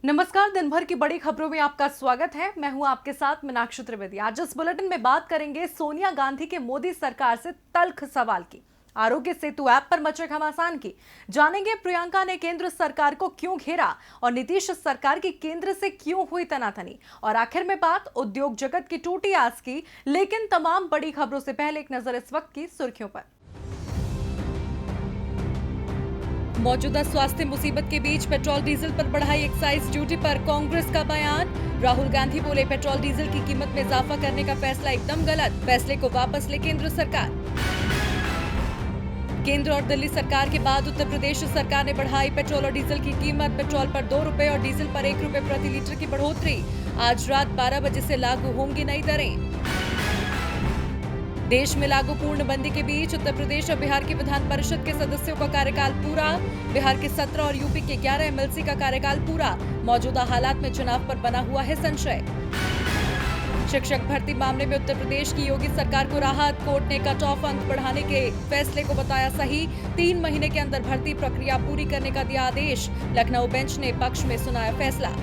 नमस्कार। दिन भर की बड़ी खबरों में आपका स्वागत है। मैं हूं आपके साथ मीनाक्षी त्रिवेदी। आज इस बुलेटिन में बात करेंगे सोनिया गांधी के मोदी सरकार से तल्ख सवाल की, आरोग्य सेतु ऐप पर मचे घमासान की, जानेंगे प्रियंका ने केंद्र सरकार को क्यों घेरा और नीतीश सरकार की केंद्र से क्यों हुई तनातनी, और आखिर में बात उद्योग जगत की टूटी आस की। लेकिन तमाम बड़ी खबरों से पहले एक नजर इस वक्त की सुर्खियों पर। मौजूदा स्वास्थ्य मुसीबत के बीच पेट्रोल डीजल पर बढ़ाई एक्साइज ड्यूटी पर कांग्रेस का बयान। राहुल गांधी बोले पेट्रोल डीजल की कीमत में इजाफा करने का फैसला एकदम गलत, फैसले को वापस ले केंद्र सरकार। केंद्र और दिल्ली सरकार के बाद उत्तर प्रदेश सरकार ने बढ़ाई पेट्रोल और डीजल की कीमत। पेट्रोल पर 2 रुपए और डीजल पर 1 रुपए प्रति लीटर की बढ़ोतरी। आज रात 12 बजे से लागू होंगी नई दरें। देश में लागू पूर्णबंदी के बीच उत्तर प्रदेश और बिहार की विधान परिषद के सदस्यों का कार्यकाल पूरा। बिहार के 17 और यूपी के 11 एमएलसी का कार्यकाल पूरा। मौजूदा हालात में चुनाव पर बना हुआ है संशय। शिक्षक भर्ती मामले में उत्तर प्रदेश की योगी सरकार को राहत। कोर्ट ने कट ऑफ अंक बढ़ाने के फैसले को बताया सही। 3 महीने के अंदर भर्ती प्रक्रिया पूरी करने का दिया आदेश। लखनऊ बेंच ने पक्ष में सुनाया फैसला।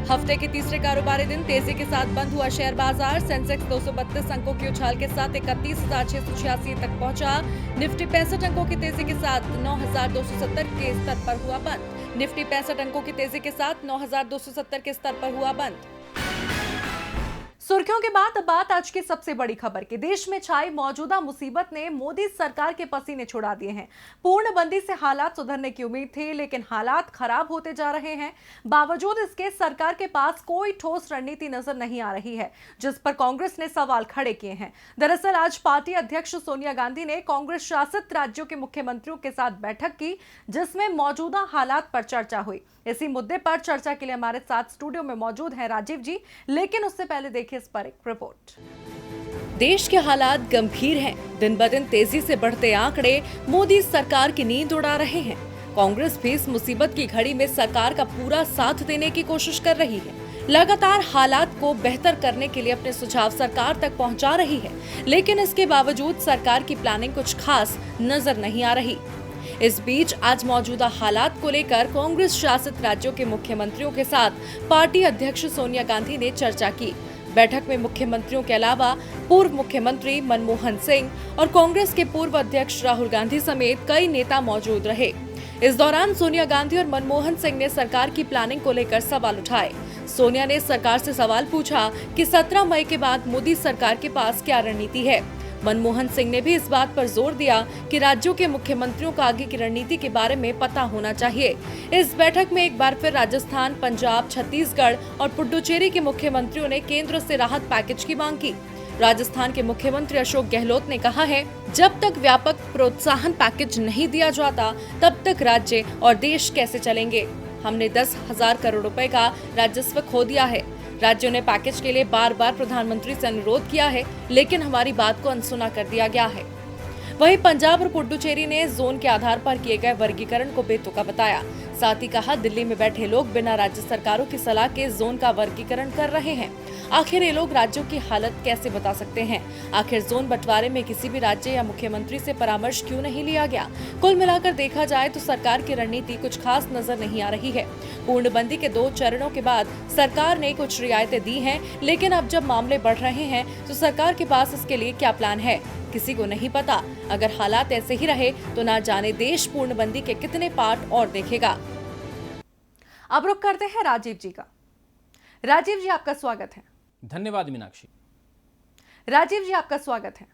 हफ्ते के तीसरे कारोबारी दिन तेजी के साथ बंद हुआ शेयर बाजार। सेंसेक्स 232 अंकों के उछाल के साथ 31,686 तक पहुंचा। निफ्टी 65 अंकों की तेजी के साथ 9,270 के स्तर पर हुआ बंद। निफ्टी 65 अंकों की तेजी के साथ 9,270 के स्तर पर हुआ बंद। सुर्खियों के बाद अब बात आज की सबसे बड़ी खबर की। देश में छाई मौजूदा मुसीबत ने मोदी सरकार के पसीने छुड़ा दिए हैं। पूर्णबंदी से हालात सुधरने की उम्मीद थी, लेकिन हालात खराब होते जा रहे हैं। बावजूद इसके सरकार के पास कोई ठोस रणनीति नजर नहीं आ रही है, जिस पर कांग्रेस ने सवाल खड़े किए हैं। दरअसल आज पार्टी अध्यक्ष सोनिया गांधी ने कांग्रेस शासित राज्यों के मुख्यमंत्रियों के साथ बैठक की, जिसमें मौजूदा हालात पर चर्चा हुई। इसी मुद्दे पर चर्चा के लिए हमारे साथ स्टूडियो में मौजूद हैं राजीव जी, लेकिन उससे पहले देखिए इस पर एक रिपोर्ट। देश के हालात गंभीर हैं। दिन ब दिन तेजी से बढ़ते आंकड़े मोदी सरकार की नींद उड़ा रहे हैं। कांग्रेस भी इस मुसीबत की घड़ी में सरकार का पूरा साथ देने की कोशिश कर रही है। लगातार हालात को बेहतर करने के लिए अपने सुझाव सरकार तक पहुंचा रही है, लेकिन इसके बावजूद सरकार की प्लानिंग कुछ खास नजर नहीं आ रही। इस बीच आज मौजूदा हालात को लेकर कांग्रेस शासित राज्यों के मुख्यमंत्रियों के साथ पार्टी अध्यक्ष सोनिया गांधी ने चर्चा की। बैठक में मुख्यमंत्रियों के अलावा पूर्व मुख्यमंत्री मनमोहन सिंह और कांग्रेस के पूर्व अध्यक्ष राहुल गांधी समेत कई नेता मौजूद रहे। इस दौरान सोनिया गांधी और मनमोहन सिंह ने सरकार की प्लानिंग को लेकर सवाल उठाए। सोनिया ने सरकार से सवाल पूछा कि 17 मई के बाद मोदी सरकार के पास क्या रणनीति है। मनमोहन सिंह ने भी इस बात पर जोर दिया कि राज्यों के मुख्यमंत्रियों को आगे की रणनीति के बारे में पता होना चाहिए। इस बैठक में एक बार फिर राजस्थान, पंजाब, छत्तीसगढ़ और पुडुचेरी के मुख्यमंत्रियों ने केंद्र से राहत पैकेज की मांग की। राजस्थान के मुख्यमंत्री अशोक गहलोत ने कहा है, जब तक व्यापक प्रोत्साहन पैकेज नहीं दिया जाता तब तक राज्य और देश कैसे चलेंगे। हमने 10,000 करोड़ रुपए का राजस्व खो दिया है। राज्यों ने पैकेज के लिए बार बार प्रधानमंत्री से अनुरोध किया है, लेकिन हमारी बात को अनसुना कर दिया गया है। वहीं पंजाब और पुडुचेरी ने जोन के आधार पर किए गए वर्गीकरण को बेतुका बताया। साथ ही कहा, दिल्ली में बैठे लोग बिना राज्य सरकारों की सलाह के जोन का वर्गीकरण कर रहे हैं। आखिर ये लोग राज्यों की हालत कैसे बता सकते हैं? आखिर जोन बंटवारे में किसी भी राज्य या मुख्यमंत्री से परामर्श क्यों नहीं लिया गया? कुल मिलाकर देखा जाए तो सरकार की रणनीति कुछ खास नजर नहीं आ रही है। पूर्णबंदी के 2 चरणों के बाद सरकार ने कुछ रियायतें दी हैं, लेकिन अब जब मामले बढ़ रहे हैं तो सरकार के पास इसके लिए क्या प्लान है, किसी को नहीं पता। अगर हालात ऐसे ही रहे तो ना जाने देश पूर्णबंदी के कितने पार्ट और देखेगा। अब रुक करते हैं राजीव जी का। राजीव जी, आपका स्वागत है। धन्यवाद मीनाक्षी। राजीव जी, आपका स्वागत है।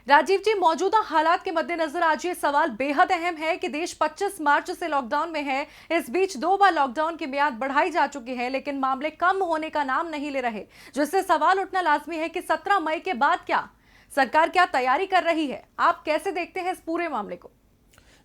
राजीव जी, मौजूदा हालात के मद्देनजर आज ये सवाल बेहद अहम है कि देश 25 मार्च से लॉकडाउन में है। इस बीच 2 बार लॉकडाउन की मियाद बढ़ाई जा चुकी है, लेकिन मामले कम होने का नाम नहीं ले रहे, जिससे सवाल उठना लाजमी है कि 17 मई के बाद क्या सरकार क्या तैयारी कर रही है? आप कैसे देखते हैं इस पूरे मामले को?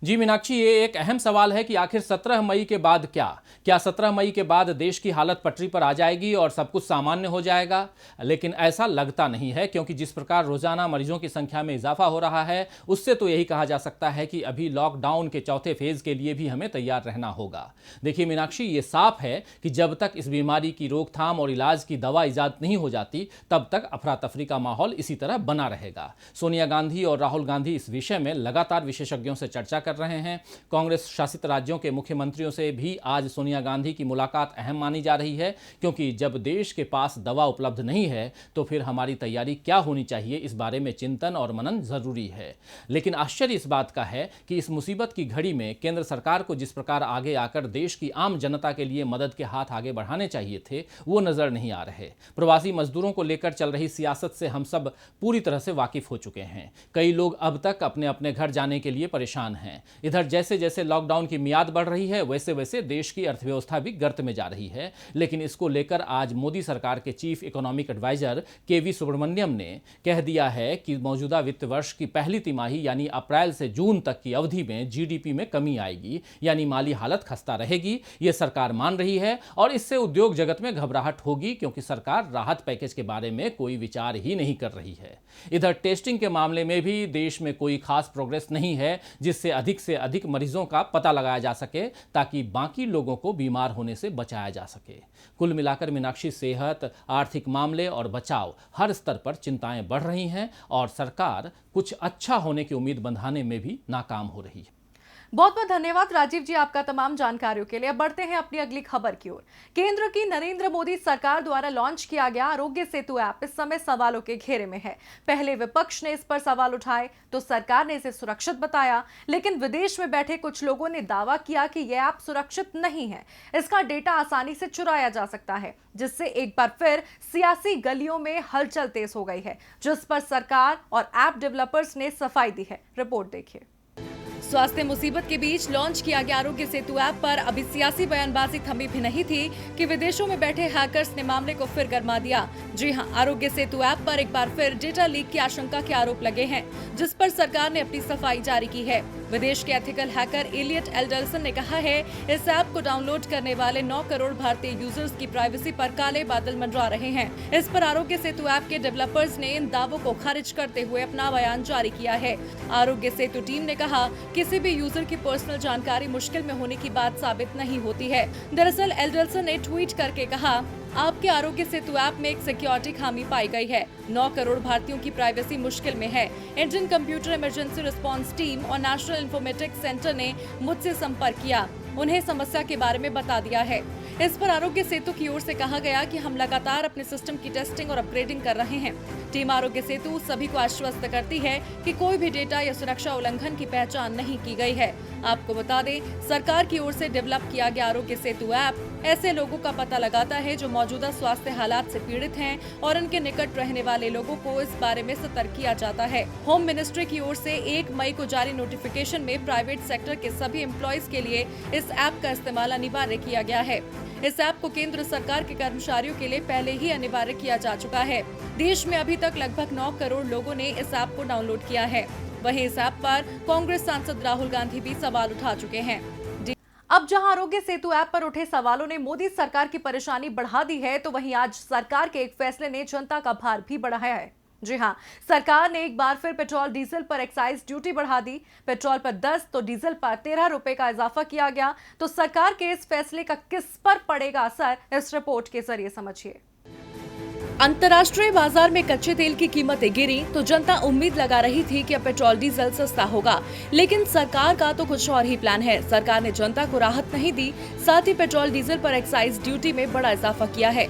जी मीनाक्षी, ये एक अहम सवाल है कि आखिर 17 मई के बाद क्या 17 मई के बाद देश की हालत पटरी पर आ जाएगी और सब कुछ सामान्य हो जाएगा? लेकिन ऐसा लगता नहीं है, क्योंकि जिस प्रकार रोजाना मरीजों की संख्या में इजाफा हो रहा है, उससे तो यही कहा जा सकता है कि अभी लॉकडाउन के चौथे फेज के लिए भी हमें तैयार रहना होगा। देखिए मीनाक्षी, ये साफ है कि जब तक इस बीमारी की रोकथाम और इलाज की दवा ईजाद नहीं हो जाती, तब तक अफरा तफरी का माहौल इसी तरह बना रहेगा। सोनिया गांधी और राहुल गांधी इस विषय में लगातार विशेषज्ञों से चर्चा कर कर रहे हैं। कांग्रेस शासित राज्यों के मुख्यमंत्रियों से भी आज सोनिया गांधी की मुलाकात अहम मानी जा रही है, क्योंकि जब देश के पास दवा उपलब्ध नहीं है तो फिर हमारी तैयारी क्या होनी चाहिए, इस बारे में चिंतन और मनन जरूरी है। लेकिन आश्चर्य इस बात का है कि इस मुसीबत की घड़ी में केंद्र सरकार को जिस प्रकार आगे आकर देश की आम जनता के लिए मदद के हाथ आगे बढ़ाने चाहिए थे, वो नजर नहीं आ रहे। प्रवासी मजदूरों को लेकर चल रही सियासत से हम सब पूरी तरह से वाकिफ हो चुके हैं। कई लोग अब तक अपने अपने घर जाने के लिए परेशान हैं। इधर जैसे जैसे लॉकडाउन की मियाद बढ़ रही है, वैसे वैसे देश की अर्थव्यवस्था भी गर्त में जा रही है। लेकिन इसको लेकर आज मोदी सरकार के चीफ इकोनॉमिक एडवाइजर केवी सुब्रमण्यम ने कह दिया है कि मौजूदा वित्त वर्ष की पहली तिमाही यानी अप्रैल से जून तक की अवधि में जीडीपी में कमी आएगी, यानी माली हालत खस्ता रहेगी। यह सरकार मान रही है और इससे उद्योग जगत में घबराहट होगी, क्योंकि सरकार राहत पैकेज के बारे में कोई विचार ही नहीं कर रही है। इधर टेस्टिंग के मामले में भी देश में कोई खास प्रोग्रेस नहीं है, जिससे से अधिक मरीजों का पता लगाया जा सके, ताकि बाकी लोगों को बीमार होने से बचाया जा सके। कुल मिलाकर मीनाक्षी, सेहत, आर्थिक मामले और बचाव हर स्तर पर चिंताएं बढ़ रही हैं और सरकार कुछ अच्छा होने की उम्मीद बंधाने में भी नाकाम हो रही है। बहुत बहुत धन्यवाद राजीव जी आपका तमाम जानकारियों के लिए। अब बढ़ते हैं अपनी अगली खबर की ओर। केंद्र की नरेंद्र मोदी सरकार द्वारा लॉन्च किया गया आरोग्य सेतु ऐप इस समय सवालों के घेरे में है। पहले विपक्ष ने इस पर सवाल उठाए तो सरकार ने इसे सुरक्षित बताया, लेकिन विदेश में बैठे कुछ लोगों ने दावा किया कि यह ऐप सुरक्षित नहीं है। इसका डेटा आसानी से चुराया जा सकता है, जिससे एक बार फिर सियासी गलियों में हलचल तेज हो गई है, जिस पर सरकार और ऐप डेवलपर्स ने सफाई दी है। रिपोर्ट देखिए। स्वास्थ्य मुसीबत के बीच लॉन्च किया गया आरोग्य सेतु ऐप पर अभी सियासी बयानबाजी थमी भी नहीं थी कि विदेशों में बैठे हैकर्स ने मामले को फिर गरमा दिया। जी हां, आरोग्य सेतु ऐप पर एक बार फिर डेटा लीक की आशंका के आरोप लगे हैं, जिस पर सरकार ने अपनी सफाई जारी की है। विदेश के एथिकल हैकर एलियट एल्डरसन ने कहा है, इस ऐप को डाउनलोड करने वाले 9 करोड़ भारतीय यूजर्स की प्राइवेसी पर काले बादल मंडरा रहे हैं। इस पर आरोग्य सेतु ऐप के डेवलपर्स ने इन दावों को खारिज करते हुए अपना बयान जारी किया है। आरोग्य सेतु टीम ने कहा, किसी भी यूजर की पर्सनल जानकारी मुश्किल में होने की बात साबित नहीं होती है। दरअसल एल्डरसन ने ट्वीट करके कहा, आपके आरोग्य सेतु ऐप में एक सिक्योरिटी खामी पाई गई है। 9 करोड़ भारतीयों की प्राइवेसी मुश्किल में है। Indian computer emergency response team और नेशनल इंफॉर्मेटिक्स सेंटर ने मुझसे संपर्क किया, उन्हें समस्या के बारे में बता दिया है। इस पर आरोग्य सेतु की ओर से कहा गया कि हम लगातार अपने सिस्टम की टेस्टिंग और अपग्रेडिंग कर रहे हैं। टीम आरोग्य सेतु सभी को आश्वस्त करती है कि कोई भी डेटा या सुरक्षा उल्लंघन की पहचान नहीं की गई है। आपको बता दें, सरकार की ओर से डेवलप किया गया आरोग्य सेतु ऐप ऐसे लोगों का पता लगाता है जो मौजूदा स्वास्थ्य हालात से पीड़ित हैं, और उनके निकट रहने वाले लोगों को इस बारे में सतर्क किया जाता है। होम मिनिस्ट्री की ओर से 1 मई को जारी नोटिफिकेशन में प्राइवेट सेक्टर के सभी एम्प्लॉइज के लिए इस ऐप का इस्तेमाल अनिवार्य किया गया है। इस ऐप को केंद्र सरकार के कर्मचारियों के लिए पहले ही अनिवार्य किया जा चुका है। देश में अभी तक लगभग 9 करोड़ लोगों ने इस ऐप को डाउनलोड किया है। वहीं इस ऐप पर कांग्रेस सांसद राहुल गांधी भी सवाल उठा चुके हैं। अब जहां आरोग्य सेतु ऐप पर उठे सवालों ने मोदी सरकार की परेशानी बढ़ा दी है, तो वहीं आज सरकार के एक फैसले ने जनता का भार भी बढ़ाया है। जी हां, सरकार ने एक बार फिर पेट्रोल डीजल पर एक्साइज ड्यूटी बढ़ा दी। पेट्रोल पर 10 तो डीजल पर 13 रुपए का इजाफा किया गया। तो सरकार के इस फैसले का किस पर पड़ेगा असर, इस रिपोर्ट के जरिए समझिए। अंतर्राष्ट्रीय बाजार में कच्चे तेल की कीमतें गिरी तो जनता उम्मीद लगा रही थी कि अब पेट्रोल डीजल सस्ता होगा, लेकिन सरकार का तो कुछ और ही प्लान है। सरकार ने जनता को राहत नहीं दी, साथ ही पेट्रोल डीजल पर एक्साइज ड्यूटी में बड़ा इजाफा किया है।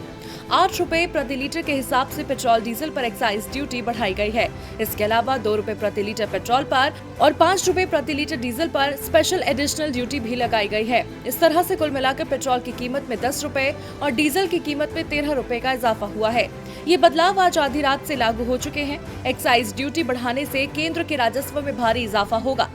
8 रुपए प्रति लीटर के हिसाब से पेट्रोल डीजल पर एक्साइज ड्यूटी बढ़ाई गई है। इसके अलावा 2 रुपए प्रति लीटर पेट्रोल पर और 5 रुपए प्रति लीटर डीजल पर स्पेशल एडिशनल ड्यूटी भी लगाई गई है। इस तरह से कुल मिलाकर पेट्रोल की कीमत में 10 रुपए और डीजल की कीमत में 13 रुपए का इजाफा हुआ है। ये बदलाव आज आधी रात से लागू हो चुके हैं। एक्साइज ड्यूटी बढ़ाने से केंद्र के राजस्व में भारी इजाफा होगा।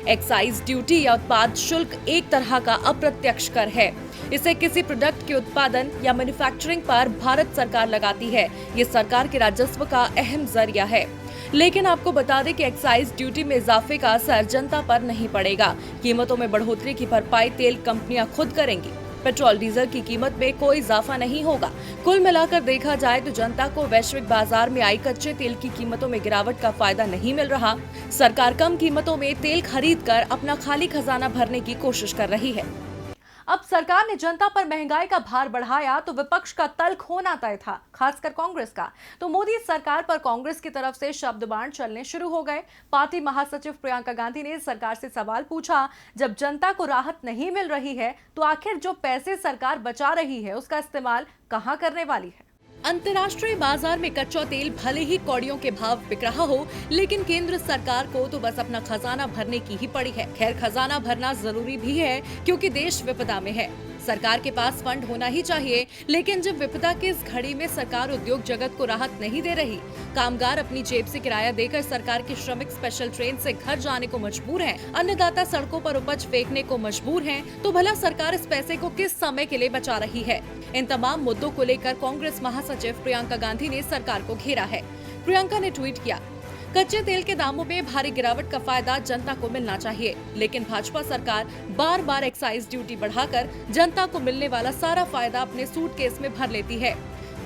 एक्साइज ड्यूटी या उत्पाद शुल्क एक तरह का अप्रत्यक्ष कर है। इसे किसी प्रोडक्ट के उत्पादन या मैन्युफैक्चरिंग पर भारत सरकार लगाती है। ये सरकार के राजस्व का अहम जरिया है। लेकिन आपको बता दें कि एक्साइज ड्यूटी में इजाफे का असर जनता पर नहीं पड़ेगा। कीमतों में बढ़ोतरी की भरपाई तेल कंपनियां खुद करेंगी। पेट्रोल डीजल की कीमत में कोई इजाफा नहीं होगा। कुल मिलाकर देखा जाए तो जनता को वैश्विक बाजार में आई कच्चे तेल की कीमतों में गिरावट का फायदा नहीं मिल रहा। सरकार कम कीमतों में तेल खरीद कर अपना खाली खजाना भरने की कोशिश कर रही है। अब सरकार ने जनता पर महंगाई का भार बढ़ाया तो विपक्ष का तल्ख होना तय था, खासकर कांग्रेस का। तो मोदी सरकार पर कांग्रेस की तरफ से शब्द बाण चलने शुरू हो गए। पार्टी महासचिव प्रियंका गांधी ने सरकार से सवाल पूछा, जब जनता को राहत नहीं मिल रही है तो आखिर जो पैसे सरकार बचा रही है उसका इस्तेमाल कहां करने वाली है? अंतर्राष्ट्रीय बाजार में कच्चा तेल भले ही कौड़ियों के भाव बिक रहा हो, लेकिन केंद्र सरकार को तो बस अपना खजाना भरने की ही पड़ी है। खैर, खजाना भरना जरूरी भी है क्योंकि देश विपदा में है। सरकार के पास फंड होना ही चाहिए, लेकिन जब विपदा की इस घड़ी में सरकार उद्योग जगत को राहत नहीं दे रही, कामगार अपनी जेब से किराया देकर सरकार की श्रमिक स्पेशल ट्रेन से घर जाने को मजबूर हैं, अन्नदाता सड़कों पर उपज फेंकने को मजबूर हैं, तो भला सरकार इस पैसे को किस समय के लिए बचा रही है? इन तमाम मुद्दों को लेकर कांग्रेस महासचिव प्रियंका गांधी ने सरकार को घेरा है। प्रियंका ने ट्वीट किया, कच्चे तेल के दामों में भारी गिरावट का फायदा जनता को मिलना चाहिए, लेकिन भाजपा सरकार बार बार एक्साइज ड्यूटी बढ़ाकर जनता को मिलने वाला सारा फायदा अपने सूटकेस में भर लेती है।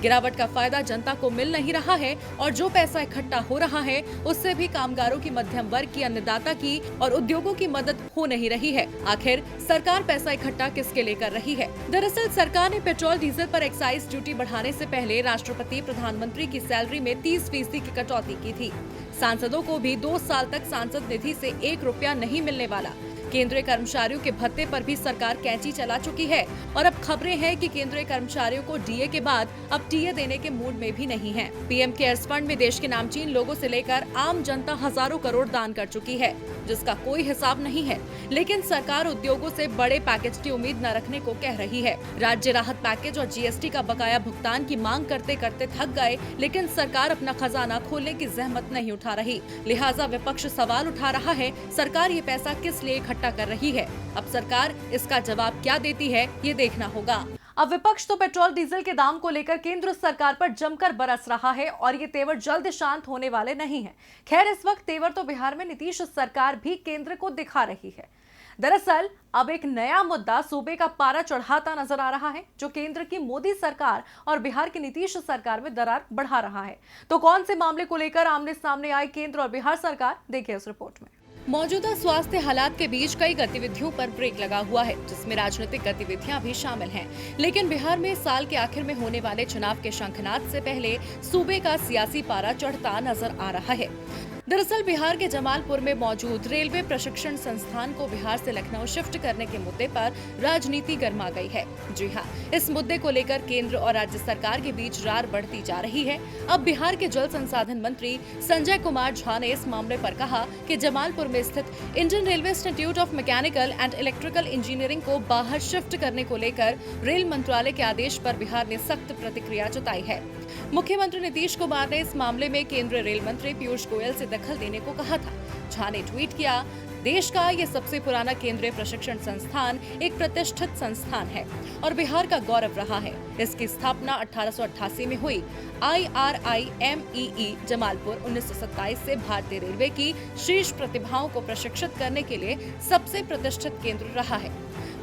गिरावट का फायदा जनता को मिल नहीं रहा है और जो पैसा इकट्ठा हो रहा है उससे भी कामगारों की, मध्यम वर्ग की, अन्नदाता की और उद्योगों की मदद हो नहीं रही है। आखिर सरकार पैसा इकट्ठा किसके लिए कर रही है? दरअसल सरकार ने पेट्रोल डीजल पर एक्साइज ड्यूटी बढ़ाने से पहले राष्ट्रपति, प्रधानमंत्री की सैलरी में 30% की कटौती की थी। सांसदों को भी 2 साल तक सांसद निधि से 1 रुपया नहीं मिलने वाला। केंद्रीय कर्मचारियों के भत्ते पर भी सरकार कैंची चला चुकी है और अब खबरें हैं कि केंद्रीय कर्मचारियों को डीए के बाद अब टीए देने के मूड में भी नहीं है। पीएम केयर्स फंड में देश के नामचीन लोगों से लेकर आम जनता हजारों करोड़ दान कर चुकी है, जिसका कोई हिसाब नहीं है। लेकिन सरकार उद्योगों से बड़े पैकेज की उम्मीद न रखने को कह रही है। राज्य राहत पैकेज और जीएसटी का बकाया भुगतान की मांग करते करते थक गए, लेकिन सरकार अपना खजाना खोलने की जहमत नहीं उठा रही। लिहाजा विपक्ष सवाल उठा रहा है, सरकार ये पैसा किस लिए कर रही है? अब सरकार इसका जवाब क्या देती है, ये देखना होगा। अब विपक्ष तो पेट्रोल डीजल के दाम को लेकर केंद्र सरकार पर जमकर बरस रहा है और ये तेवर जल्द शांत होने वाले नहीं हैं। खैर, इस वक्त तेवर तो बिहार में नीतीश सरकार भी केंद्र को दिखा रही है। दरअसल अब एक नया मुद्दा सूबे का पारा चढ़ाता नजर आ रहा है, जो केंद्र की मोदी सरकार और बिहार की नीतीश सरकार में दरार बढ़ा रहा है। तो कौन से मामले को लेकर आमने सामने आई केंद्र और बिहार सरकार, देखिए इस रिपोर्ट में। मौजूदा स्वास्थ्य हालात के बीच कई गतिविधियों पर ब्रेक लगा हुआ है, जिसमें राजनीतिक गतिविधियां भी शामिल हैं। लेकिन बिहार में साल के आखिर में होने वाले चुनाव के शंखनाद से पहले सूबे का सियासी पारा चढ़ता नजर आ रहा है। दरअसल बिहार के जमालपुर में मौजूद रेलवे प्रशिक्षण संस्थान को बिहार से लखनऊ शिफ्ट करने के मुद्दे पर राजनीति गर्मा गई है। जी हां, इस मुद्दे को लेकर केंद्र और राज्य सरकार के बीच रार बढ़ती जा रही है। अब बिहार के जल संसाधन मंत्री संजय कुमार झा ने इस मामले पर कहा कि जमालपुर में स्थित Indian railway institute of mechanical and electrical engineering को बाहर शिफ्ट करने को लेकर रेल मंत्रालय के आदेश पर बिहार ने सख्त प्रतिक्रिया जताई है। मुख्यमंत्री नीतीश कुमार ने इस मामले में केंद्रीय रेल मंत्री पीयूष गोयल से दखल देने को कहा था। झा ने ट्वीट किया, देश का ये सबसे पुराना केंद्रीय प्रशिक्षण संस्थान एक प्रतिष्ठित संस्थान है और बिहार का गौरव रहा है। इसकी स्थापना 1888 में हुई। IRIMEE जमालपुर 1927 से भारतीय रेलवे की शीर्ष प्रतिभाओं को प्रशिक्षित करने के लिए सबसे प्रतिष्ठित केंद्र रहा है।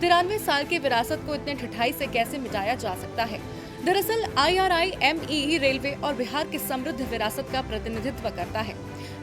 93 साल की विरासत को इतने ठिठाई से कैसे मिटाया जा सकता है? दरअसल IRIMEE रेलवे और बिहार की समृद्ध विरासत का प्रतिनिधित्व करता है।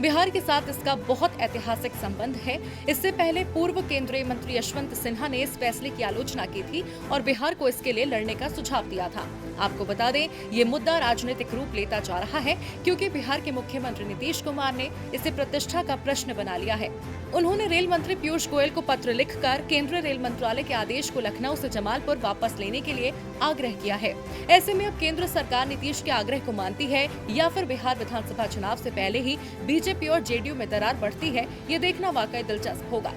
बिहार के साथ इसका बहुत ऐतिहासिक संबंध है। इससे पहले पूर्व केंद्रीय मंत्री यशवंत सिन्हा ने इस फैसले की आलोचना की थी और बिहार को इसके लिए लड़ने का सुझाव दिया था। आपको बता दें, ये मुद्दा राजनीतिक रूप लेता जा रहा है क्योंकि बिहार के मुख्यमंत्री नीतीश कुमार ने इसे प्रतिष्ठा का प्रश्न बना लिया है। उन्होंने रेल मंत्री पीयूष गोयल को पत्र लिखकर केंद्रीय रेल मंत्रालय के आदेश को लखनऊ से जमालपुर वापस लेने के लिए आग्रह किया है। ऐसे में अब केंद्र सरकार नीतीश के आग्रह को मानती है या फिर बिहार विधानसभा चुनाव से पहले ही बीजेपी और जेडीयू में दरार बढ़ती है, ये देखना वाकई दिलचस्प होगा।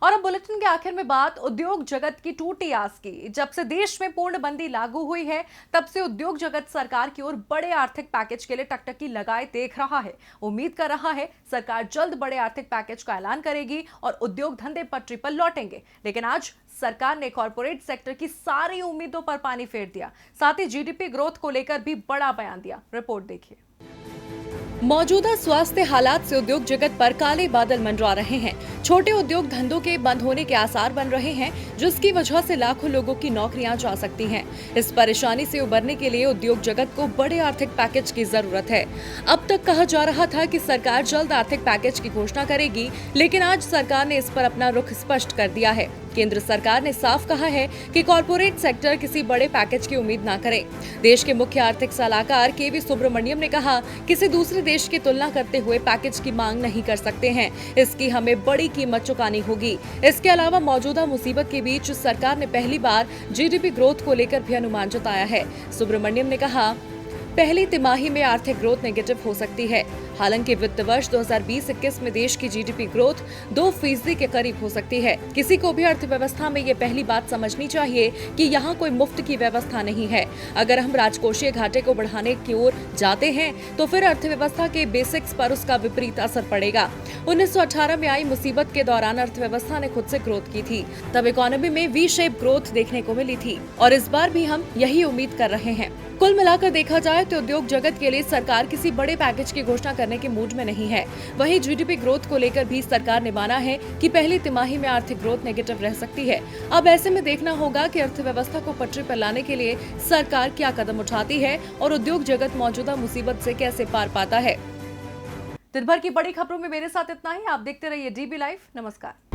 और अब बुलेटिन के आखिर में बात उद्योग जगत की टूटी आस की। जब से देश में पूर्णबंदी लागू हुई है, तब से उद्योग जगत सरकार की ओर बड़े आर्थिक पैकेज के लिए टकटकी लगाए देख रहा है। उम्मीद कर रहा है सरकार जल्द बड़े आर्थिक पैकेज का ऐलान करेगी और उद्योग धंधे पटरी पर लौटेंगे। लेकिन आज सरकार ने कॉर्पोरेट सेक्टर की सारी उम्मीदों पर पानी फेर दिया। साथ ही जीडीपी ग्रोथ को लेकर भी बड़ा बयान दिया। रिपोर्ट देखिए। मौजूदा स्वास्थ्य हालात से उद्योग जगत पर काले बादल मंडरा रहे हैं। छोटे उद्योग धंधों के बंद होने के आसार बन रहे हैं, जिसकी वजह से लाखों लोगों की नौकरियां जा सकती हैं। इस परेशानी से उबरने के लिए उद्योग जगत को बड़े आर्थिक पैकेज की जरूरत है। अब तक कहा जा रहा था कि सरकार जल्द आर्थिक पैकेज की घोषणा करेगी, लेकिन आज सरकार ने इस पर अपना रुख स्पष्ट कर दिया है। केंद्र सरकार ने साफ कहा है कि कॉर्पोरेट सेक्टर किसी बड़े पैकेज की उम्मीद न करे। देश के मुख्य आर्थिक सलाहकार के.वी. सुब्रमण्यम ने कहा, किसी दूसरे देश की तुलना करते हुए पैकेज की मांग नहीं कर सकते हैं। इसकी हमें बड़ी कीमत चुकानी होगी। इसके अलावा मौजूदा मुसीबत के बीच सरकार ने पहली बार जीडीपी ग्रोथ को लेकर भी अनुमान जताया है। सुब्रमण्यम ने कहा, पहली तिमाही में आर्थिक ग्रोथ नेगेटिव हो सकती है। हालांकि वित्त वर्ष 2020-21 में देश की जीडीपी ग्रोथ 2% के करीब हो सकती है। किसी को भी अर्थव्यवस्था में ये पहली बात समझनी चाहिए कि यहाँ कोई मुफ्त की व्यवस्था नहीं है। अगर हम राजकोषीय घाटे को बढ़ाने की ओर जाते हैं तो फिर अर्थव्यवस्था के बेसिक्स पर उसका विपरीत असर पड़ेगा। 1918 में आई मुसीबत के दौरान अर्थव्यवस्था ने खुद से ग्रोथ की थी। तब इकोनॉमी में वी शेप ग्रोथ देखने को मिली थी और इस बार भी हम यही उम्मीद कर रहे हैं। कुल मिलाकर देखा जाए तो उद्योग जगत के लिए सरकार किसी बड़े पैकेज की घोषणा करने के मूड में नहीं है। वहीं जीडीपी ग्रोथ को लेकर भी सरकार ने माना है कि पहली तिमाही में आर्थिक ग्रोथ नेगेटिव रह सकती है। अब ऐसे में देखना होगा कि अर्थव्यवस्था को पटरी पर लाने के लिए सरकार क्या कदम उठाती है और उद्योग जगत मौजूदा मुसीबत से कैसे पार पाता है। दिन भर की बड़ी खबरों में मेरे साथ इतना ही। आप देखते रहिए डीबी लाइव। नमस्कार।